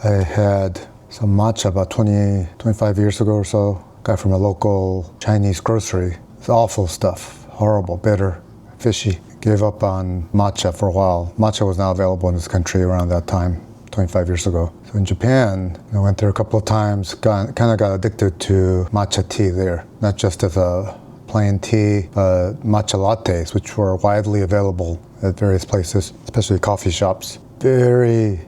I had some matcha about 25 years ago or so. Got from a local Chinese grocery. It's awful stuff. Horrible, bitter, fishy. Gave up on matcha for a while. Matcha was not available in this country around that time, 25 years ago. So in Japan, I went there a couple of times, kind of got addicted to matcha tea there. Not just as a plain tea, but matcha lattes, which were widely available at various places, especially coffee shops. Very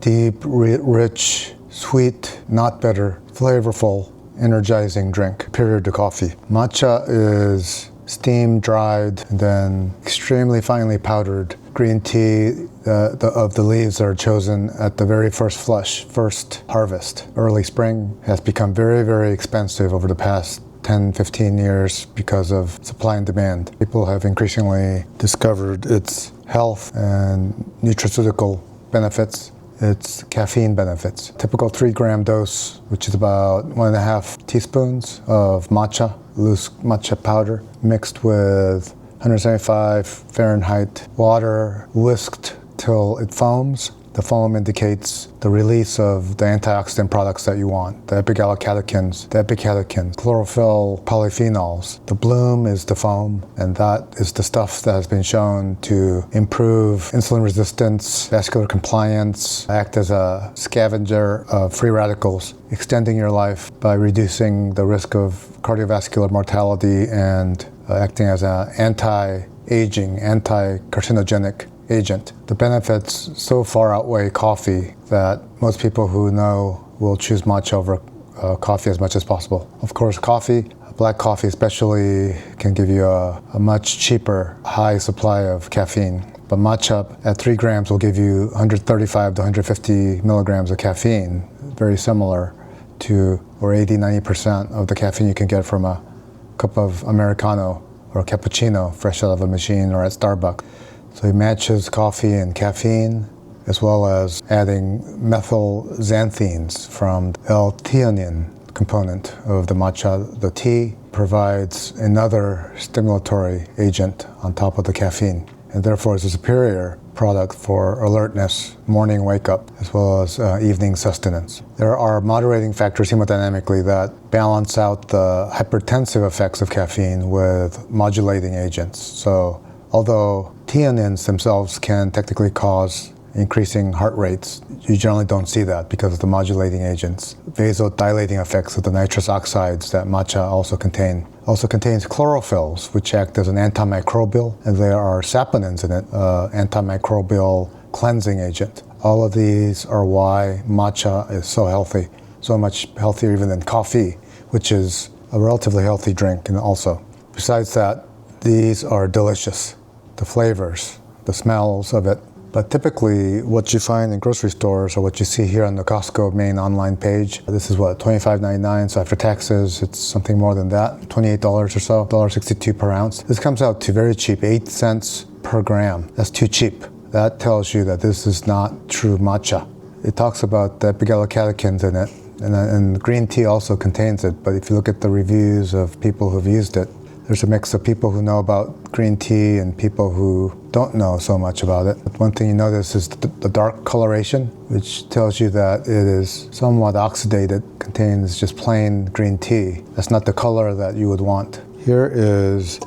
deep, rich, sweet, not bitter, flavorful, energizing drink, superior to coffee. Matcha is steam dried and then extremely finely powdered green tea of the leaves that are chosen at the very first flush, first harvest. Early spring has become very, very expensive over the past 10, 15 years because of supply and demand. People have increasingly discovered its health and nutraceutical benefits, its caffeine benefits. Typical 3-gram dose, which is about 1.5 teaspoons of matcha, loose matcha powder, mixed with 175 Fahrenheit water, whisked till it foams. The foam indicates the release of the antioxidant products that you want, the epicatechins, chlorophyll, polyphenols. The bloom is the foam, and that is the stuff that has been shown to improve insulin resistance, vascular compliance, act as a scavenger of free radicals, extending your life by reducing the risk of cardiovascular mortality and acting as an anti-aging, anti-carcinogenic agent. The benefits so far outweigh coffee that most people who know will choose matcha over coffee as much as possible. Of course, coffee, black coffee especially, can give you a much cheaper, high supply of caffeine. But matcha at 3 grams will give you 135 to 150 milligrams of caffeine, very similar to, or 80-90% of the caffeine you can get from a cup of Americano or a cappuccino fresh out of a machine or at Starbucks. So he matches coffee and caffeine, as well as adding methyl xanthines from the L-theanine component of the matcha. The tea provides another stimulatory agent on top of the caffeine, and therefore is a superior product for alertness, morning wake-up, as well as evening sustenance. There are moderating factors hemodynamically that balance out the hypertensive effects of caffeine with modulating agents. So although theanines themselves can technically cause increasing heart rates, you generally don't see that because of the modulating agents. Vasodilating effects of the nitrous oxides that matcha also contain. Also contains chlorophylls, which act as an antimicrobial, and there are saponins in it, antimicrobial cleansing agent. All of these are why matcha is so healthy, so much healthier even than coffee, which is a relatively healthy drink. And also, besides that, these are delicious. The flavors, the smells of it. But typically what you find in grocery stores or what you see here on the Costco main online page, this is what, $25.99, so after taxes it's something more than that, $28 or so, $1.62 per ounce. This comes out to very cheap, 8 cents per gram. That's too cheap. That tells you that this is not true matcha. It talks about the epicatechins in it, and green tea also contains it, but if you look at the reviews of people who've used it, there's a mix of people who know about green tea and people who don't know so much about it. But one thing you notice is the dark coloration, which tells you that it is somewhat oxidated, contains just plain green tea. That's not the color that you would want. Here is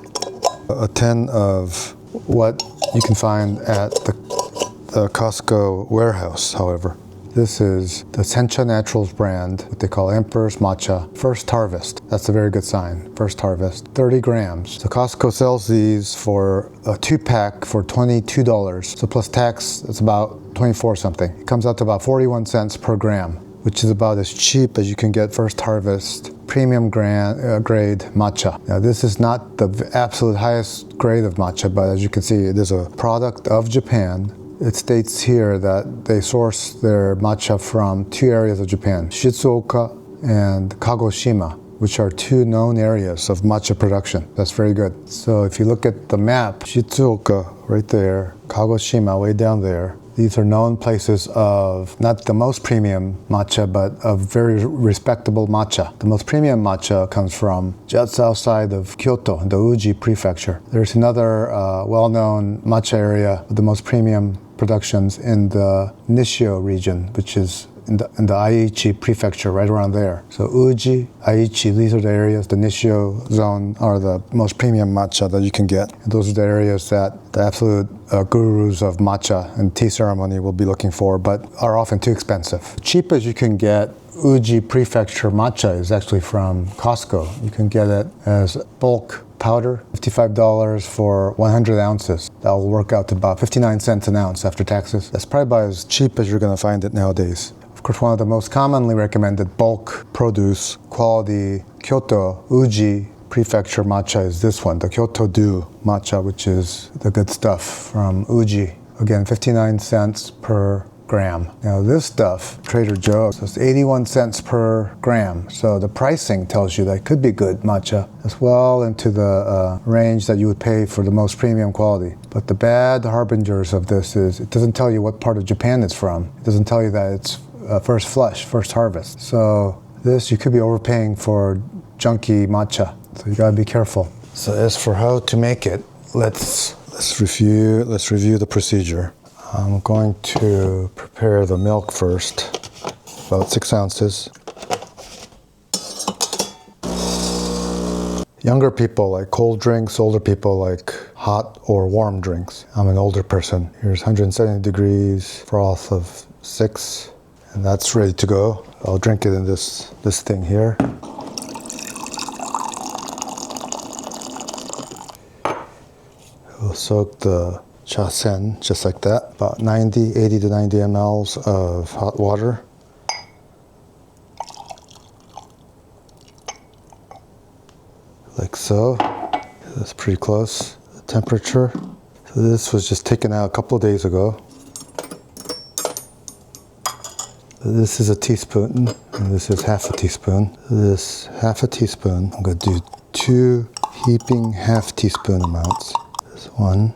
a tin of what you can find at the Costco warehouse, however. This is the Sencha Naturals brand, what they call Emperor's Matcha. First harvest. That's a very good sign. First harvest. 30 grams. So Costco sells these for a 2-pack for $22. So plus tax, it's about 24 something. It comes out to about 41 cents per gram, which is about as cheap as you can get first harvest premium grade matcha. Now this is not the absolute highest grade of matcha, but as you can see, it is a product of Japan. It states here that they source their matcha from 2 areas of Japan, Shizuoka and Kagoshima, which are 2 known areas of matcha production. That's very good. So if you look at the map, Shizuoka right there, Kagoshima way down there, these are known places of not the most premium matcha, but of very respectable matcha. The most premium matcha comes from just outside of Kyoto, the Uji prefecture. There's another well-known matcha area with the most premium productions in the Nishio region, which is in the Aichi prefecture, right around there. So Uji, Aichi, these are the areas. The Nishio zone are the most premium matcha that you can get. And those are the areas that the absolute gurus of matcha and tea ceremony will be looking for, but are often too expensive. The cheapest you can get Uji prefecture matcha is actually from Costco. You can get it as bulk powder, $55 for 100 ounces. That will work out to about 59 cents an ounce after taxes. That's probably about as cheap as you're going to find it nowadays. Of course, one of the most commonly recommended bulk produce quality Kyoto Uji prefecture matcha is this one, the Kyoto Do matcha, which is the good stuff from Uji. Again, 59 cents per gram. Now this stuff, Trader Joe's, is 81 cents per gram. So the pricing tells you that it could be good matcha as well into the range that you would pay for the most premium quality. But the bad harbingers of this is it doesn't tell you what part of Japan it's from. It doesn't tell you that it's first flush, first harvest. So this, you could be overpaying for junky matcha. So you gotta be careful. So as for how to make it, let's review the procedure. I'm going to prepare the milk first, about 6 ounces. Younger people like cold drinks, older people like hot or warm drinks. I'm an older person. Here's 170 degrees, froth of 6, and that's ready to go. I'll drink it in this thing here. We'll soak the chasen, just like that, about 80 to 90 mLs of hot water. Like so. That's pretty close. The temperature. So this was just taken out a couple of days ago. This is a teaspoon, and this is half a teaspoon. This half a teaspoon, I'm going to do 2 heaping half teaspoon amounts. This one.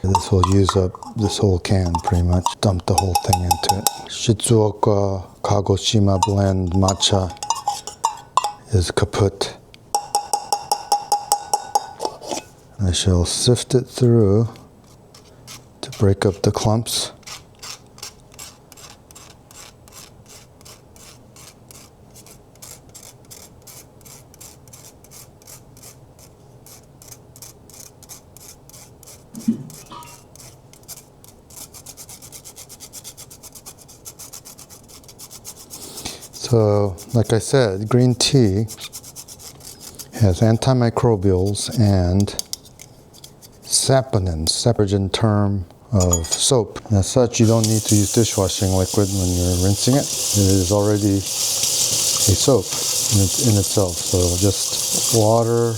This will use up this whole can pretty much. Dump the whole thing into it. Shizuoka Kagoshima blend matcha is kaput. I shall sift it through to break up the clumps. So, like I said, green tea has antimicrobials and saponins, saponin term of soap. And as such, you don't need to use dishwashing liquid when you're rinsing it. It is already a soap in itself. So just water,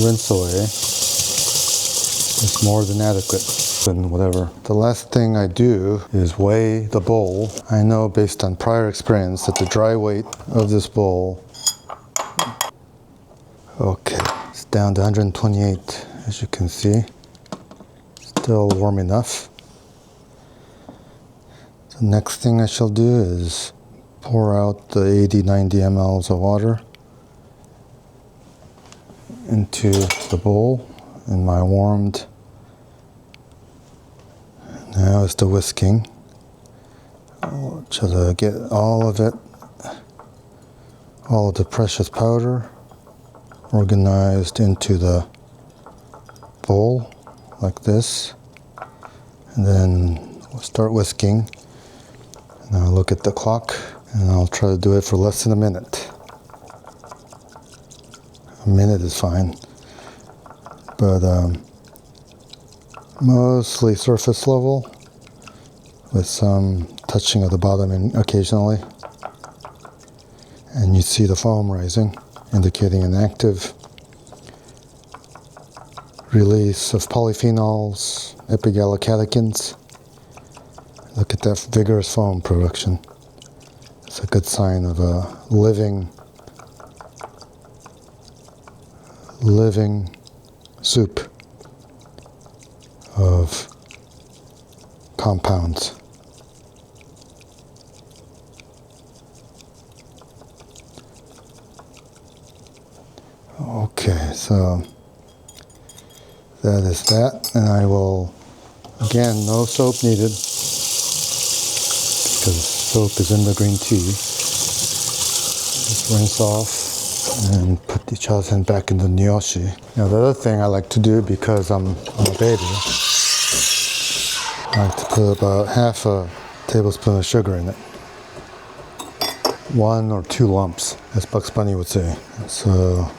rinse away. It's more than adequate. And whatever. The last thing I do is weigh the bowl. I know based on prior experience that the dry weight of this bowl, okay, it's down to 128, as you can see. Still warm enough. The next thing I shall do is pour out the 80-90 mLs of water into the bowl in my warmed. Now it's the whisking. I'll try to get all of it, all of the precious powder organized into the bowl like this. And then we'll start whisking. And I'll look at the clock and I'll try to do it for less than a minute. A minute is fine. But mostly surface level with some touching of the bottom occasionally. And you see the foam rising, indicating an active release of polyphenols, epigallocatechins. Look at that vigorous foam production. It's a good sign of a living soup of compounds. Okay, so that is that, and I will, again, no soap needed, because soap is in the green tea. Just rinse off and put the chasen back in the nyoshi. Now the other thing I like to do, because I'm a baby, I like to put about half a tablespoon of sugar in it. 1 or 2 lumps, as Bugs Bunny would say. So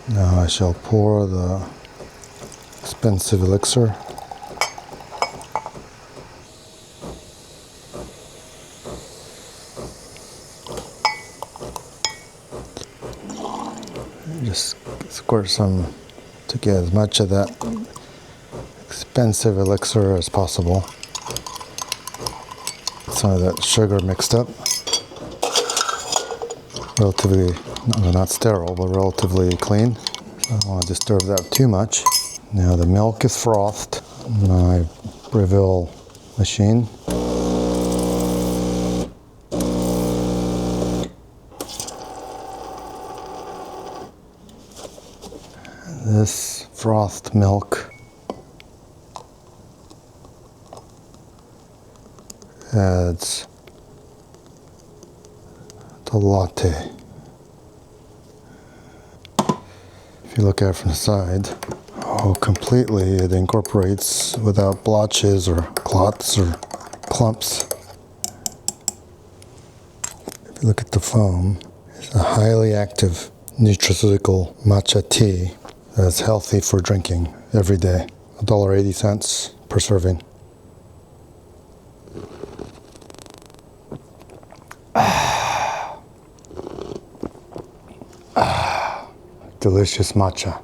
now I shall pour the expensive elixir. Just squirt some to get as much of that expensive elixir as possible. Some of that sugar mixed up. Relatively, not sterile, but relatively clean. So I don't want to disturb that too much. Now the milk is frothed in my Breville machine. This frothed milk adds the latte. If you look at it from the side, completely it incorporates without blotches or clots or clumps. If you look at the foam, it's a highly active nutraceutical matcha tea that's healthy for drinking every day. $1.80 per serving. Delicious matcha.